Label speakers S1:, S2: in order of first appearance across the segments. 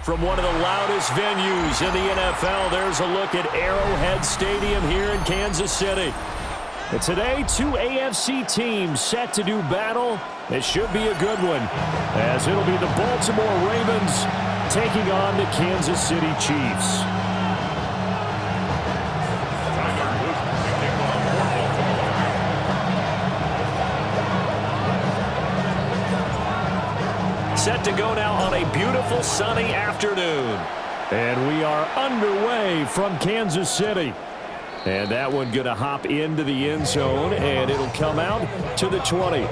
S1: From one of the loudest venues in the NFL, there's a look at Arrowhead Stadium here in Kansas City. And today, two AFC teams set to do battle. It should be a good one, as it'll be the Baltimore Ravens taking on the Kansas City Chiefs. Set to go now on a beautiful sunny afternoon. And we are underway from Kansas City. And that one going to hop into the end zone, and it'll come out to the 20.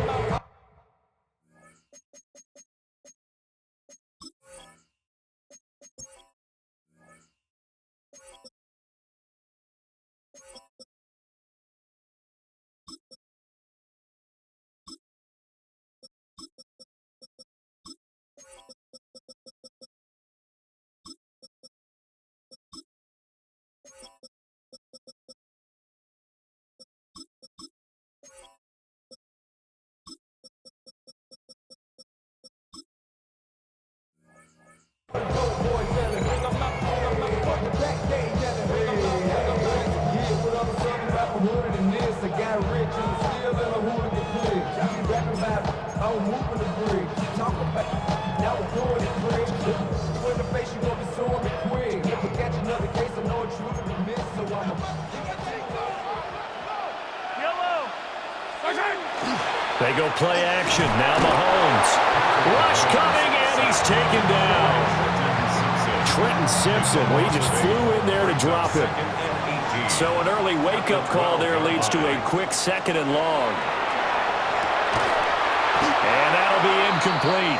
S1: They go play action. Now Mahomes. Rush coming, and he's taken down. Trenton Simpson, well, he just flew in there to drop it. So an early wake-up call there leads to a quick 2nd and long. And that'll be incomplete.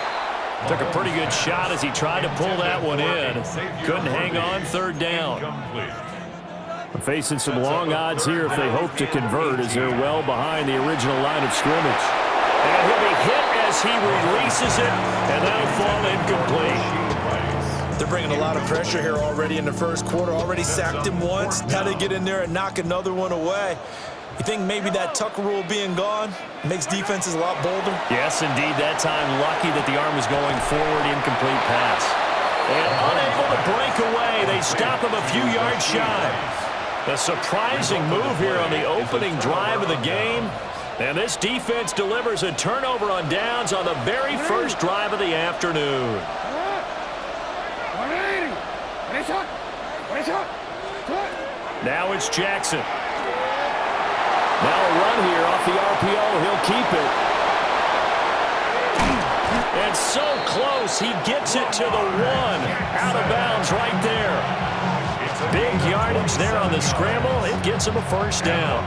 S1: Took a pretty good shot as he tried to pull that one in. Couldn't hang on, 3rd down. Facing some long odds here if they hope to convert, as they're well behind the original line of scrimmage. And he'll be hit as he releases it, and that'll fall incomplete.
S2: They're bringing a lot of pressure here already in the first quarter. Already sacked him once. Now they get in there and knock another one away. You think maybe that Tucker rule being gone makes defenses a lot bolder?
S1: Yes, indeed. That time, lucky that the arm was going forward, incomplete pass. And unable to break away, they stop him a few yards shy. A surprising move here on the opening drive of the game. And this defense delivers a turnover on downs on the very first drive of the afternoon. Now it's Jackson. Now a run here off the RPO. He'll keep it. And so close, he gets it to the 1. Out of bounds right there. Big yardage there on the scramble. It gets him a 1st down.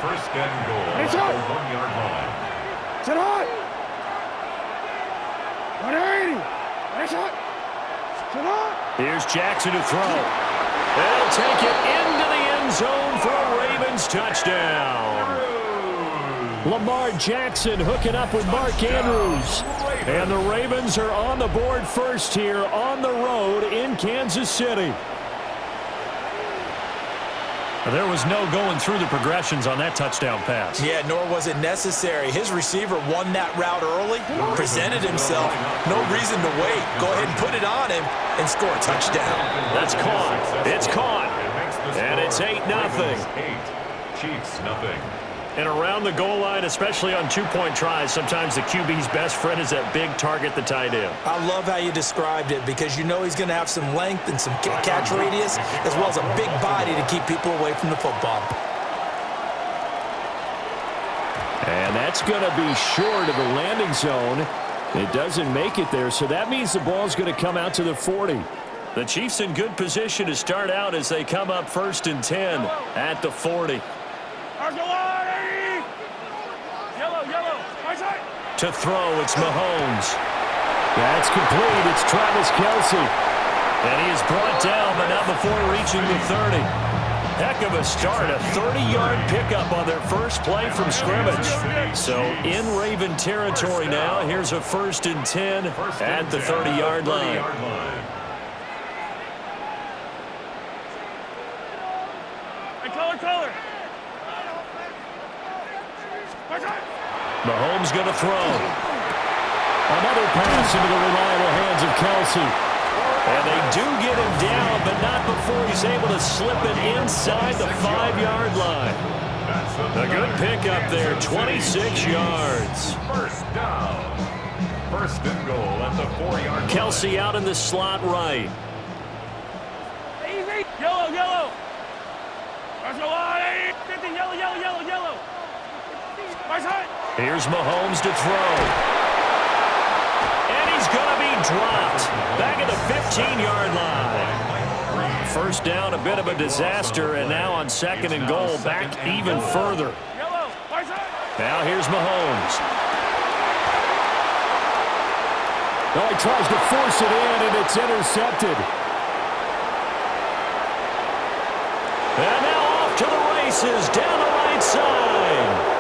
S3: First and goal. 1-yard line.
S1: Here's Jackson to throw. They'll take it into the end zone for a Ravens touchdown. Lamar Jackson hooking up with Mark Andrews. And the Ravens are on the board first here on the road in Kansas City. There was no going through the progressions on that touchdown pass.
S2: Yeah, nor was it necessary. His receiver won that route early, presented himself. No reason to wait. Go ahead and put it on him and score a touchdown.
S1: That's caught. It's caught. And it's 8-0.
S3: Chiefs, nothing.
S1: And around the goal line, especially on 2-point tries, sometimes the QB's best friend is that big target, the tight end.
S2: I love how you described it, because you know he's going to have some length and some catch radius, as well as a big body to keep people away from the football.
S1: And that's going to be short of the landing zone. It doesn't make it there, so that means the ball's going to come out to the 40. The Chiefs in good position to start out as they come up 1st and 10 at the 40. To throw, it's Mahomes. That's complete. It's Travis Kelce. And he is brought down, but not before reaching the 30. Heck of a start. A 30-yard pickup on their first play from scrimmage. So in Raven territory now. Here's a 1st and 10 at the 30-yard line. Mahomes going to throw. Another pass into the reliable hands of Kelsey. And they do get him down, but not before he's able to slip it inside the 5-yard line. A good pickup there, 26 yards.
S3: First down. First and goal at the 4-yard line.
S1: Kelsey out in the slot right.
S4: Easy. Yellow, yellow. Yellow, yellow, yellow, yellow.
S1: Here's Mahomes to throw. And he's going to be dropped. Back at the 15-yard line. First down, a bit of a disaster, and now on second and goal, back even further. Now here's Mahomes. Well, he tries to force it in, and it's intercepted. And now off to the races down the right side.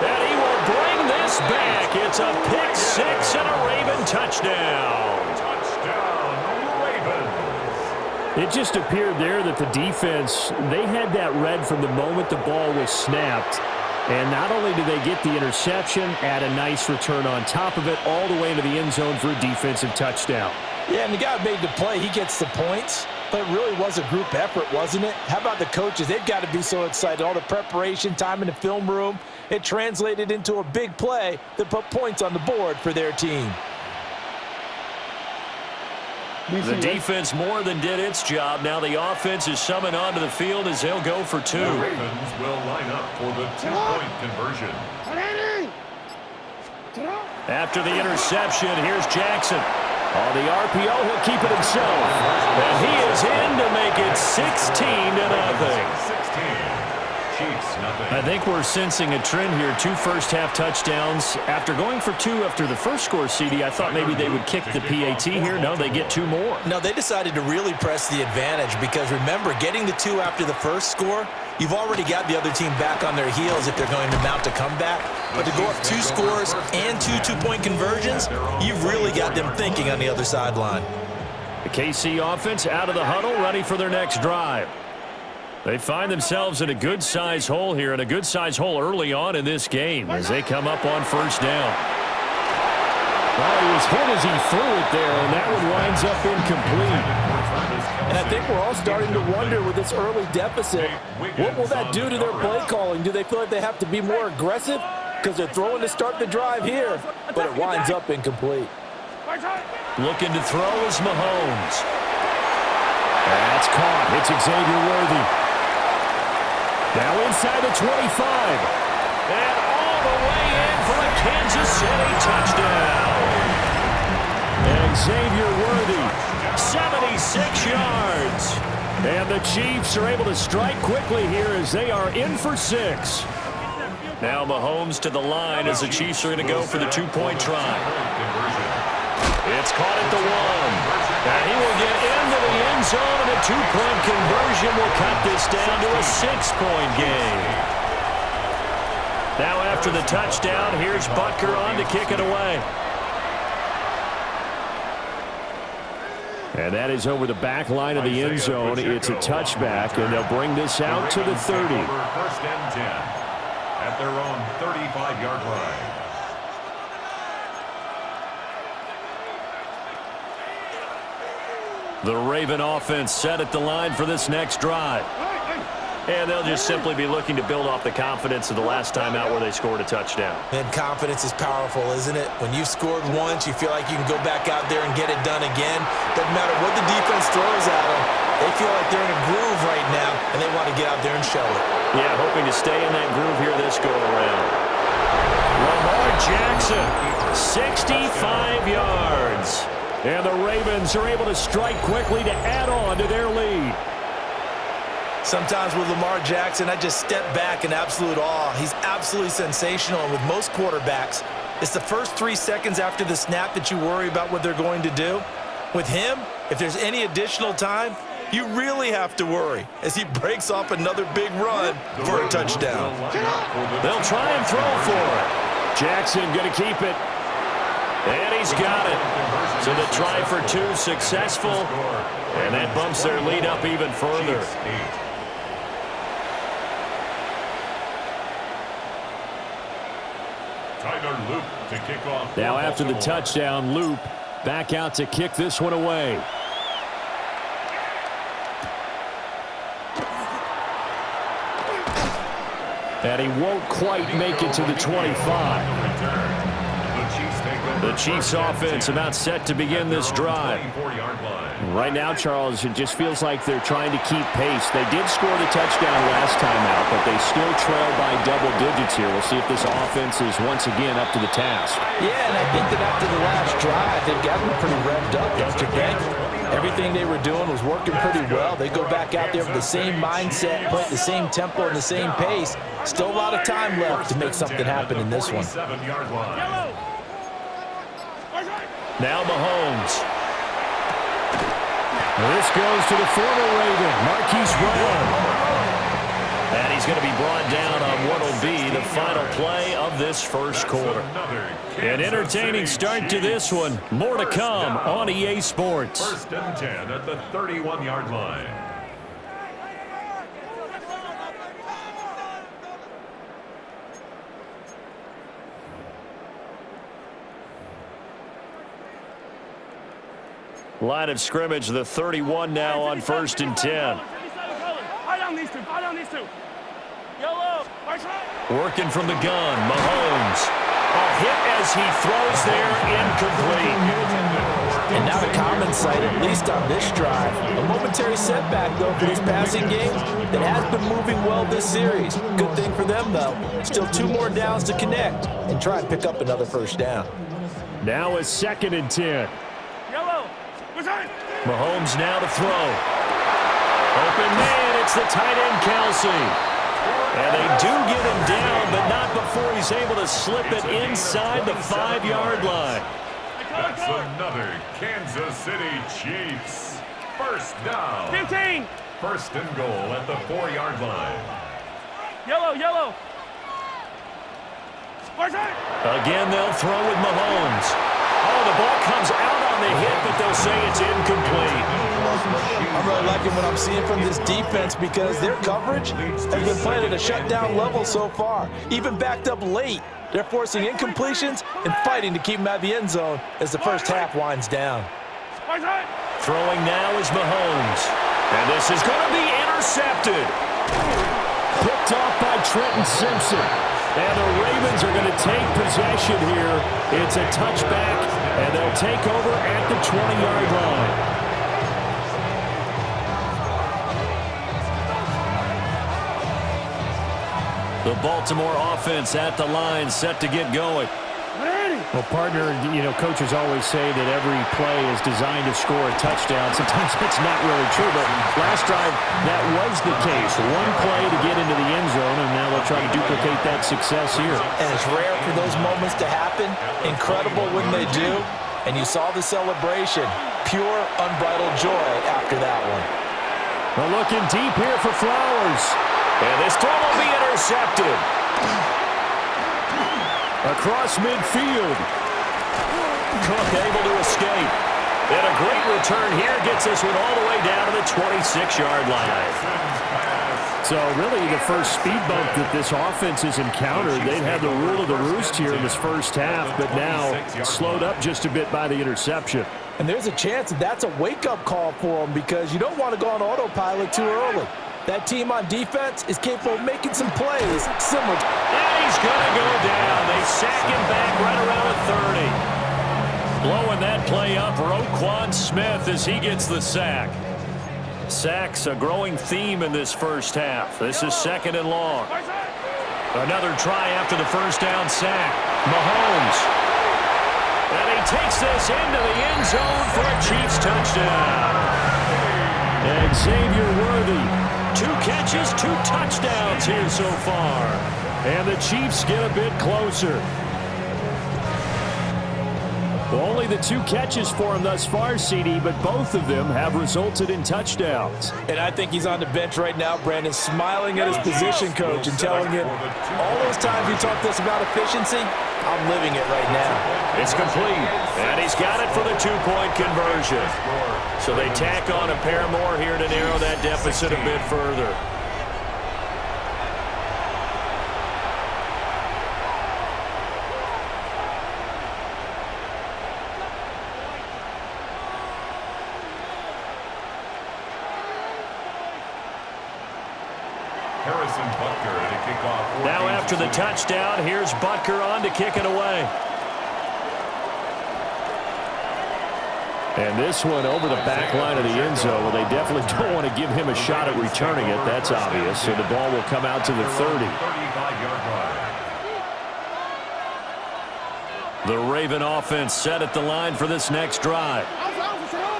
S1: And he will bring this back. It's a pick six and a Raven touchdown.
S3: Touchdown, Ravens.
S1: It just appeared there that the defense, they had that read from the moment the ball was snapped. And not only did they get the interception, add a nice return on top of it, all the way into the end zone for a defensive touchdown.
S2: Yeah, and the guy made the play. He gets the points. But it really was a group effort, wasn't it? How about the coaches? They've got to be so excited. All the preparation, time in the film room, it translated into a big play that put points on the board for their team.
S1: The defense more than did its job. Now the offense is summoned onto the field as they'll go for two.
S3: The Ravens will line up for the two-point conversion.
S1: After the interception, here's Jackson. On the RPO, he'll keep it himself. And he is in to make it 16-0.
S3: 16. Chiefs, nothing.
S1: I think we're sensing a trend here. 2 first-half touchdowns. After going for 2 after the first score, CD, I thought maybe they would kick the PAT here. No, they get 2 more.
S2: No, they decided to really press the advantage because, remember, getting the 2 after the first score, you've already got the other team back on their heels if they're going to mount a comeback. But to go up 2 scores and 2 two-point conversions, you've really got them thinking on the other sideline.
S1: The KC offense out of the huddle, ready for their next drive. They find themselves in a good-size hole here, and a good-size hole early on in this game as they come up on first down. Well, he was hit as he threw it there, and that one winds up incomplete.
S2: And I think we're all starting to wonder with this early deficit, what will that do to their play calling? Do they feel like they have to be more aggressive because they're throwing to start the drive here, but it winds up incomplete?
S1: Looking to throw is Mahomes. That's caught. It's Xavier Worthy. Now inside the 25. And all the way in for a Kansas City touchdown. And Xavier Worthy, 76 yards. And the Chiefs are able to strike quickly here as they are in for 6. Now Mahomes to the line as the Chiefs are going to go for the 2-point try. It's caught at the 1. And he will get into the end zone, and a 2-point conversion will cut this down to a 6-point game. Now after the touchdown, here's Butker on to kick it away. And that is over the back line of the end zone. It's a touchback, and they'll bring this out to the 30.
S3: First and 10 at their own 35-yard line.
S1: The Raven offense set at the line for this next drive. And they'll just simply be looking to build off the confidence of the last time out where they scored a touchdown.
S2: And confidence is powerful, isn't it? When you've scored once, you feel like you can go back out there and get it done again. Doesn't matter what the defense throws at them. They feel like they're in a groove right now, and they want to get out there and show it.
S1: Yeah, hoping to stay in that groove here this go-around. Lamar Jackson, 65 yards. And the Ravens are able to strike quickly to add on to their lead.
S2: Sometimes with Lamar Jackson, I just step back in absolute awe. He's absolutely sensational. And with most quarterbacks, it's the first 3 seconds after the snap that you worry about what they're going to do. With him, if there's any additional time, you really have to worry as he breaks off another big run for a touchdown.
S1: They'll try and throw for it. Jackson going to keep it. And he's got it. So the try for 2 successful. And that bumps their lead up even further.
S3: Tyler Loop to kick off.
S1: Now after the touchdown, Loop back out to kick this one away. And he won't quite make it to the 25. The Chiefs offense about set to begin this drive. Right now, Charles, it just feels like they're trying to keep pace. They did score the touchdown last time out, but they still trail by double digits here. We'll see if this offense is once again up to the task.
S2: Yeah, and I think that after the last drive, they've gotten pretty revved up, don't you think? Everything they were doing was working pretty well. They go back out there with the same mindset, play at the same tempo and the same pace. Still a lot of time left to make something happen in this one.
S1: Now Mahomes. This goes to the former Raven, Marquise Brown. And he's going to be brought down on what will be the final play of this first quarter. An entertaining start to this one. More to come on EA Sports.
S3: First and 10 at the 31-yard line.
S1: Line of scrimmage, the 31 now on first and 10. Working from the gun, Mahomes. A hit as he throws there, incomplete.
S2: And not a common sight, at least on this drive. A momentary setback, though, for this passing game that has been moving well this series. Good thing for them, though. Still 2 more downs to connect and try and pick up another first down.
S1: Now a second and 10. Mahomes now to throw. Open man, it's the tight end, Kelsey. And they do get him down, but not before he's able to slip it inside the 5-yard line.
S3: That's another Kansas City Chiefs. First down.
S4: 15.
S3: First and goal at the 4-yard line.
S4: Yellow.
S1: Again, they'll throw with Mahomes. Oh, the ball comes out on the hit, but they'll say it's incomplete.
S2: I'm really liking what I'm seeing from this defense because their coverage has been playing at a shutdown level so far. Even backed up late, they're forcing incompletions and fighting to keep them out of the end zone as the first half winds down.
S1: Throwing now is Mahomes. And this is going to be intercepted. Picked off by Trenton Simpson. And the Ravens are going to take possession here. It's a touchback, and they'll take over at the 20-yard line. The Baltimore offense at the line, set to get going. Well, partner, coaches always say that every play is designed to score a touchdown. Sometimes that's not really true, but last drive, that was the case. One play to get into the end zone, and now they'll try to duplicate that success here.
S2: And it's rare for those moments to happen. Incredible when they do. And you saw the celebration. Pure, unbridled joy after that one.
S1: Well, looking deep here for Flowers. And this throw will be intercepted. Across midfield. Cook able to escape. And a great return here gets this one all the way down to the 26-yard line. So really the first speed bump that this offense has encountered. They've had the rule of the roost here in this first half, but now slowed up just a bit by the interception.
S2: And there's a chance that that's a wake-up call for them because you don't want to go on autopilot too early. That team on defense is capable of making some plays similar to...
S1: And he's going to go down. They sack him back right around the 30. Blowing that play up, Roquan Smith as he gets the sack. Sacks a growing theme in this first half. This is second and long. Another try after the first down sack. Mahomes. And he takes this into the end zone for a Chiefs touchdown. And Xavier Worthy. 2 catches, 2 touchdowns here so far. And the Chiefs get a bit closer. Well, only the 2 catches for him thus far, CD, but both of them have resulted in touchdowns.
S2: And I think he's on the bench right now, Brandon, smiling at his position coach and telling him, all those times you talked to us about efficiency, I'm living it right now.
S1: It's complete, and he's got it for the 2-point conversion. So they tack on a pair more here to narrow that deficit a bit further.
S3: Harrison Butker to kick off.
S1: Now after the touchdown, here's Butker on to kick it away. And this one over the back line of the end zone. Well, they definitely don't want to give him a shot at returning it. That's obvious. So the ball will come out to the 30.
S3: 35-yard line.
S1: The Raven offense set at the line for this next drive.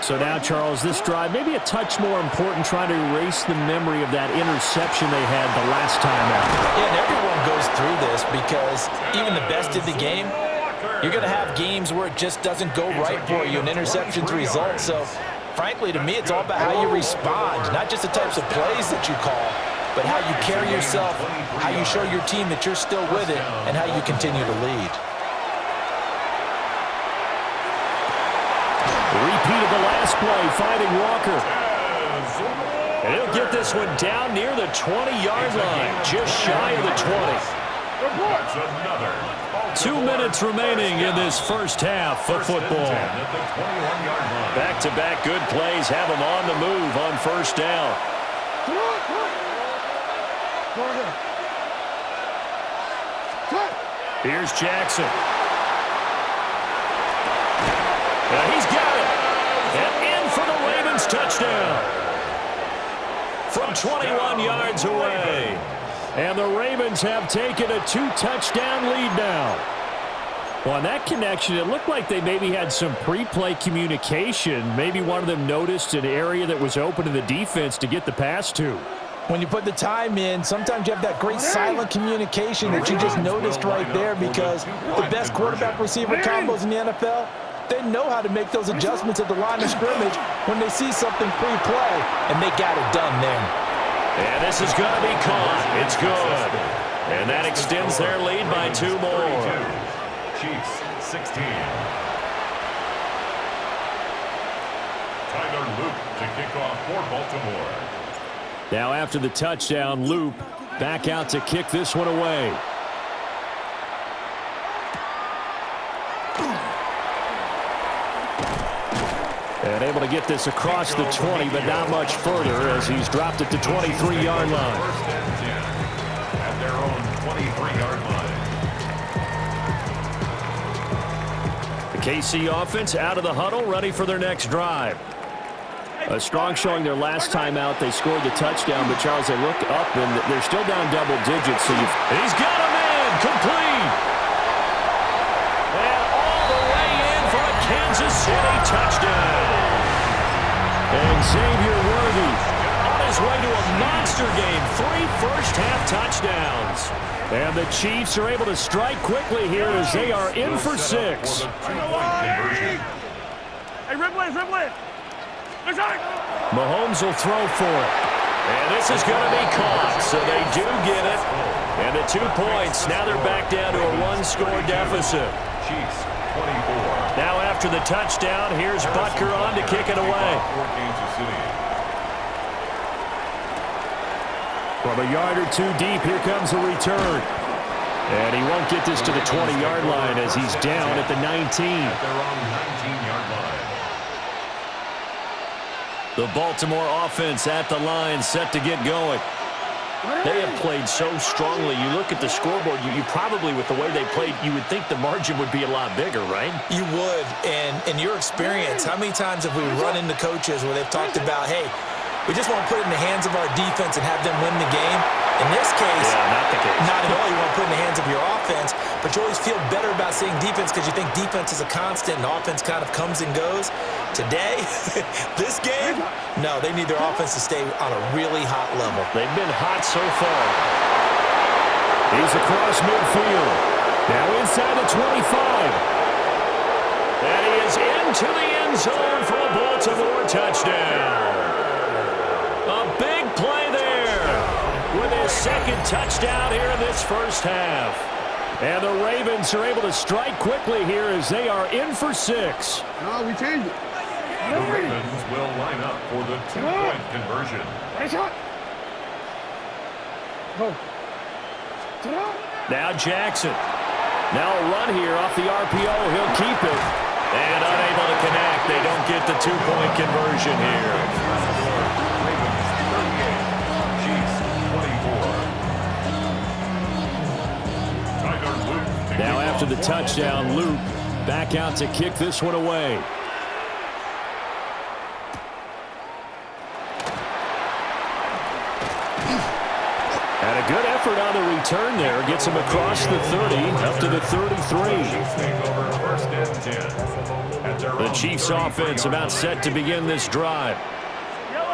S1: So now, Charles, this drive maybe a touch more important, trying to erase the memory of that interception they had the last time out.
S2: Yeah, and everyone goes through this because even the best of the game, you're going to have games where it just doesn't go right for you, and interceptions result. So, frankly, to me, it's all about how you respond, not just the types of plays that you call, but how you carry yourself, how you show your team that you're still with it, and how you continue to lead.
S1: Repeat of the last play, finding Walker. And he'll get this one down near the 20-yard line, just shy of the 20.
S3: That's another.
S1: 2 minutes remaining in this first half of football. Back-to-back good plays have them on the move on first down. Here's Jackson. He's got it. And in for the Ravens touchdown. From 21 yards away. And the Ravens have taken a 2-touchdown lead now. Well, on that connection, it looked like they maybe had some pre-play communication. Maybe one of them noticed an area that was open to the defense to get the pass to.
S2: When you put the time in, sometimes you have that great silent communication that you just noticed right there, because the best quarterback-receiver combos in the NFL, they know how to make those adjustments at the line of scrimmage when they see something pre-play, and they got it done then.
S1: And this is going to be caught. It's good. And that extends their lead by 2 more.
S3: Chiefs 16. Tyler Luke to kick off for Baltimore.
S1: Now after the touchdown, Loop back out to kick this one away. And able to get this across the 20, but not much further as he's dropped at the 23-yard line.
S3: First and 10 at their own 23-yard line.
S1: The KC offense out of the huddle, ready for their next drive. A strong showing their last time out. They scored the touchdown, but Charles, they look up and they're still down double digits. So he's got a man complete. And all the way in for a Kansas City touchdown. And Xavier Worthy on his way to a monster game. 3 first-half touchdowns. And the Chiefs are able to strike quickly here as they are in for 6.
S4: Hey, Ripley, Ripley.
S1: Mahomes will throw for it. And this is going to be caught, so they do get it. And the 2 points, now they're back down to a 1-score deficit.
S3: Chiefs 24.
S1: Now after the touchdown, here's Butker on to kick it away. From a yard or 2 deep, here comes a return. And he won't get this to the 20-yard line as he's down at the 19.
S3: At their own 19-yard line.
S1: The Baltimore offense at the line, set to get going. They have played so strongly. You look at the scoreboard, you probably, with the way they played, you would think the margin would be a lot bigger, right?
S2: You would. And in your experience, how many times have we run into coaches where they've talked about, hey, we just want to put it in the hands of our defense and have them win the game? In this case,
S1: not the case.
S2: Not at all. You want to put it in the hands of your offense, but you always feel better about saying defense because you think defense is a constant and offense kind of comes and goes. Today, this game, no, they need their offense to stay on a really hot level.
S1: They've been hot so far. He's across midfield. Now inside the 25. And he is into the end zone for a Baltimore touchdown. A big play there with his second touchdown here in this first half. And the Ravens are able to strike quickly here as they are in for 6.
S5: No, we changed it.
S3: The Ravens will line up for the 2-point conversion.
S1: Now Jackson. Now a run here off the RPO. He'll keep it. And unable to connect. They don't get the 2-point conversion here.
S3: Ravens 38, Chiefs 24.
S1: Now after the touchdown, Luke back out to kick this one away. And a good effort on the return there. Gets him across the 30, up to the 33. The Chiefs offense about set to begin this drive.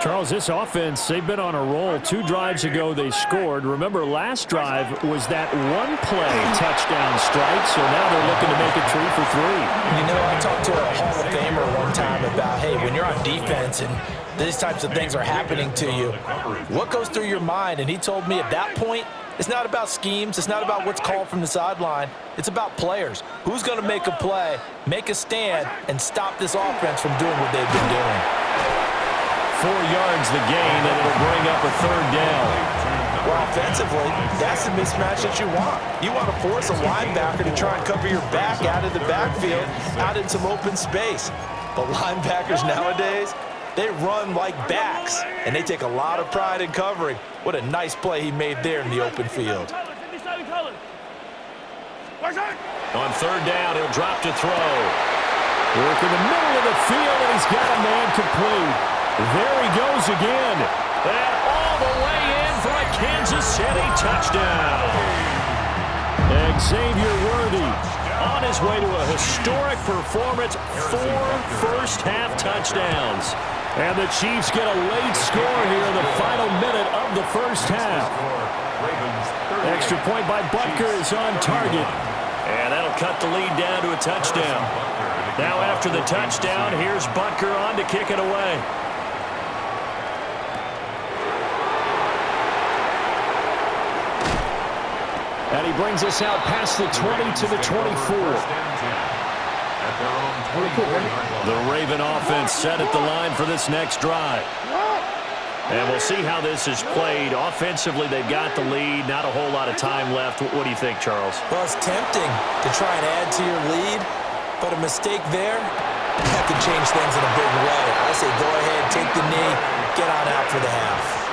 S1: Charles, this offense, they've been on a roll. 2 drives ago they scored. Remember, last drive was that one-play touchdown strike, so now they're looking to make it 3 for 3.
S2: You know, I talked to a Hall of Famer one time about, hey, when you're on defense and these types of things are happening to you, what goes through your mind? And he told me at that point, it's not about schemes. It's not about what's called from the sideline. It's about players. Who's going to make a play, make a stand, and stop this offense from doing what they've been doing?
S1: 4 yards the gain, and it'll bring up a 3rd down.
S2: Well, offensively, that's the mismatch that you want. You want to force a linebacker to try and cover your back out of the backfield, out in some open space. But linebackers nowadays, they run like backs, and they take a lot of pride in covering. What a nice play he made there in the open field.
S1: On 3rd down, he'll drop to throw. Work in the middle of the field, and he's got a man complete. There he goes again. And all the way in for a Kansas City touchdown. Xavier Worthy on his way to a historic performance. 4 first-half touchdowns. And the Chiefs get a late score here in the final minute of the first half. Extra point by Butker is on target. And that'll cut the lead down to a touchdown. Now after the touchdown, here's Butker on to kick it away. And he brings us out past the 20 to the 24. The Raven offense set at the line for this next drive. And we'll see how this is played. Offensively, they've got the lead. Not a whole lot of time left. What do you think, Charles?
S2: Well, it's tempting to try and add to your lead, but a mistake there, that could change things in a big way. I say go ahead, take the knee, get on out for the half.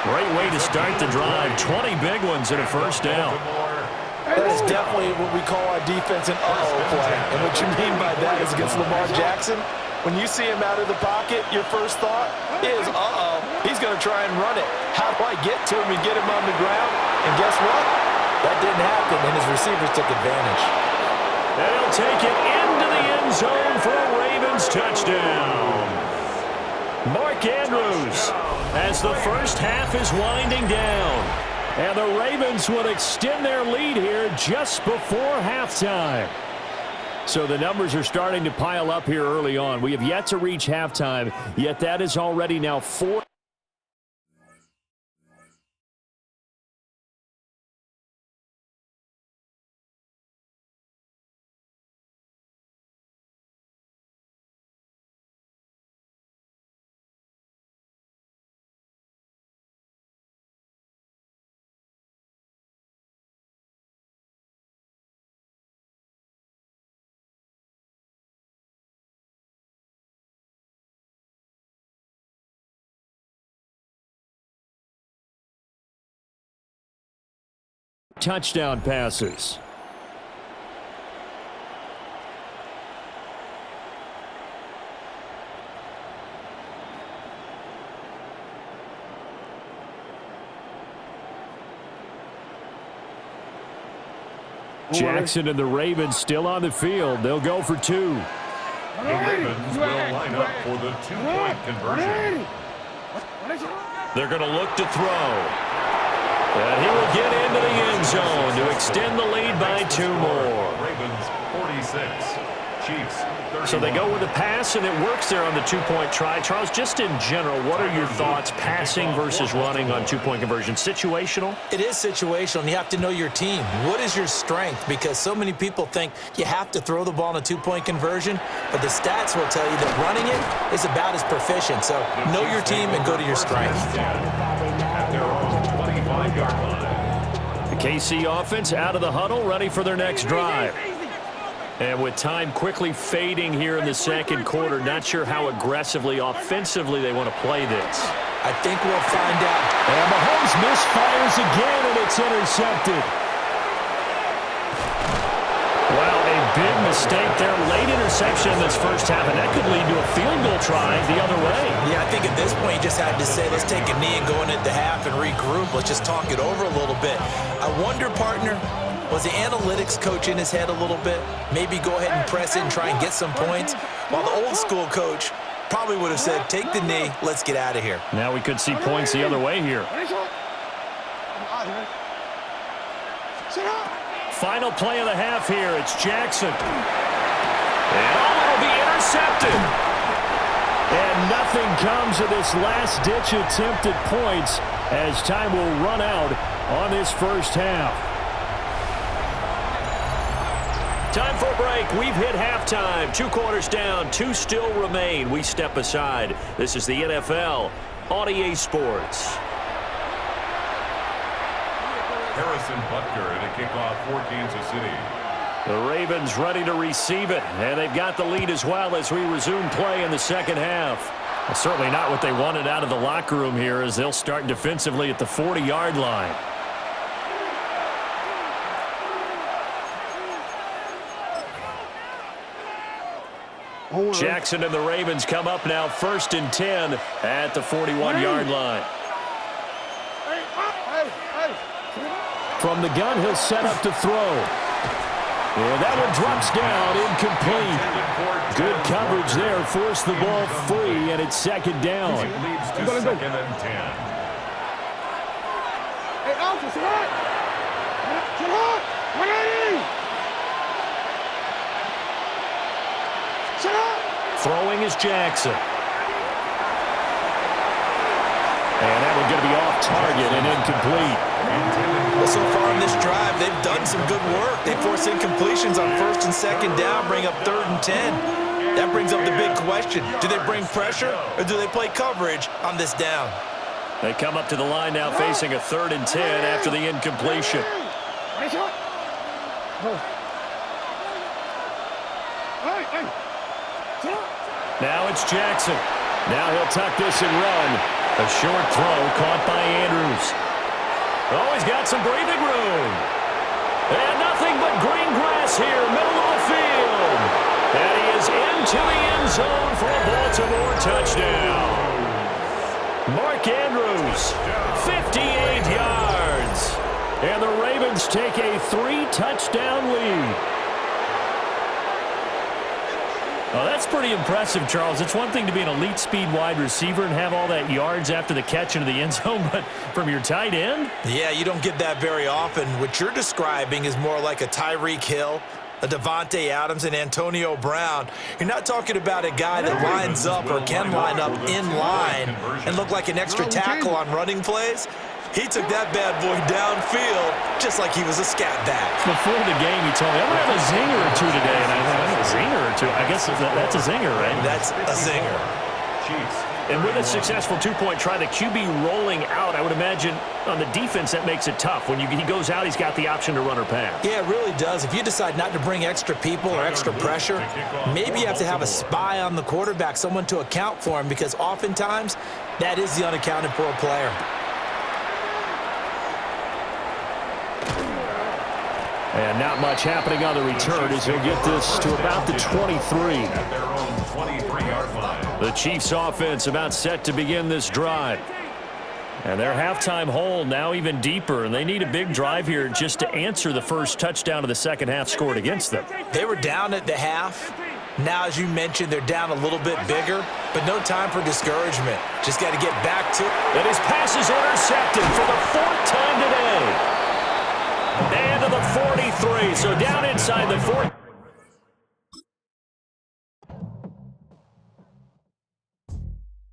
S1: Great way to start the drive. 20 big ones and a first down.
S2: That is definitely what we call our defense an uh-oh play. And what you mean by that is against Lamar Jackson, when you see him out of the pocket, your first thought is, uh-oh, he's going to try and run it. How do I get to him and get him on the ground? And guess what? That didn't happen, and his receivers took advantage.
S1: And he'll take it into the end zone for a Ravens touchdown. Mark Andrews, as the first half is winding down. And the Ravens would extend their lead here just before halftime. So the numbers are starting to pile up here early on. We have yet to reach halftime, yet that is already now 4. Touchdown passes. Jackson and the Ravens still on the field. They'll go for 2.
S3: The Ravens will line up for the 2-point conversion.
S1: They're going to look to throw. And he will get into the end zone to extend the lead by 2 more.
S3: Ravens 46, Chiefs 31.
S1: So they go with a pass, and it works there on the 2-point try. Charles, just in general, what are your thoughts passing versus running on 2-point conversion? Situational?
S2: It is situational, and you have to know your team. What is your strength? Because so many people think you have to throw the ball in a 2-point conversion, but the stats will tell you that running it is about as proficient. So know your team and go to your strength.
S3: At their own 25-yard line.
S1: The KC offense out of the huddle, ready for their next drive. And with time quickly fading here in the second quarter, not sure how aggressively, offensively they want to play this.
S2: I think we'll find out.
S1: And Mahomes misfires again, and it's intercepted. mistake there. Late interception in this first half, and that could lead to a field goal try the other way.
S2: Yeah, I think at this point you just had to say, let's take a knee and go into the half and regroup. Let's just talk it over a little bit. I wonder, partner, was the analytics coach in his head a little bit? Maybe go ahead and press it and try and get some points? While the old school coach probably would have said, take the knee, let's get out of here.
S1: Now we could see points the other way here. Final play of the half here. It's Jackson. And will be intercepted. And nothing comes of this last-ditch attempt at points as time will run out on this first half. Time for a break. We've hit halftime. 2 quarters down. 2 still remain. We step aside. This is the NFL on EA Sports.
S3: Harrison Butker to kick off for Kansas City.
S1: The Ravens ready to receive it, and they've got the lead as well as we resume play in the second half. Well, certainly not what they wanted out of the locker room here as they'll start defensively at the 40-yard line. Jackson and the Ravens come up now 1st and 10 at the 41-yard line. From the gun, he'll set up to throw. And that one drops down, incomplete. Good coverage there, forced the ball free, and it's 2nd down.
S3: It leads to 2nd and 10.
S4: Hey, Alpha, sit hard! Sit hard! 180! Sit hard!
S1: Throwing is Jackson. And that one going to be off target and incomplete.
S2: Well, so far in this drive, they've done some good work. They force incompletions on 1st and 2nd down, bring up 3rd and 10. That brings up the big question. Do they bring pressure or do they play coverage on this down?
S1: They come up to the line now facing a 3rd and 10 after the incompletion. Now it's Jackson. Now he'll tuck this and run. A short throw caught by Andrews. Oh, he's got some breathing room. And nothing but green grass here, middle of the field. And he is into the end zone for a Baltimore touchdown. Mark Andrews, 58 yards. And the Ravens take a 3-touchdown lead. Oh, that's pretty impressive, Charles. It's one thing to be an elite speed wide receiver and have all that yards after the catch into the end zone, but from your tight end?
S2: Yeah, you don't get that very often. What you're describing is more like a Tyreek Hill, a Devontae Adams, and Antonio Brown. You're not talking about a guy that lines up or can line up in line and look like an extra tackle on running plays. He took that bad boy downfield just like he was a scat back.
S1: Before the game, he told me, I'm going to have a zinger or two today. And I thought, a zinger or two? I guess that's a zinger, right?
S2: That's a zinger.
S3: Chiefs.
S1: And with a successful 2-point try, the QB rolling out, I would imagine on the defense that makes it tough. When he goes out, he's got the option to run or pass.
S2: Yeah, it really does. If you decide not to bring extra people or extra pressure, maybe you have to have a spy on the quarterback, someone to account for him, because oftentimes that is the unaccounted for player.
S1: And not much happening on the return as he'll get this to about the 23.
S3: At their own 23-yard line.
S1: The Chiefs offense about set to begin this drive. And their halftime hole now even deeper, and they need a big drive here just to answer the first touchdown of the second half scored against them.
S2: They were down at the half. Now, as you mentioned, they're down a little bit bigger, but no time for discouragement. Just got to get back to it.
S1: And his pass is intercepted for the 4th time today. And to the 43, so down inside the 4.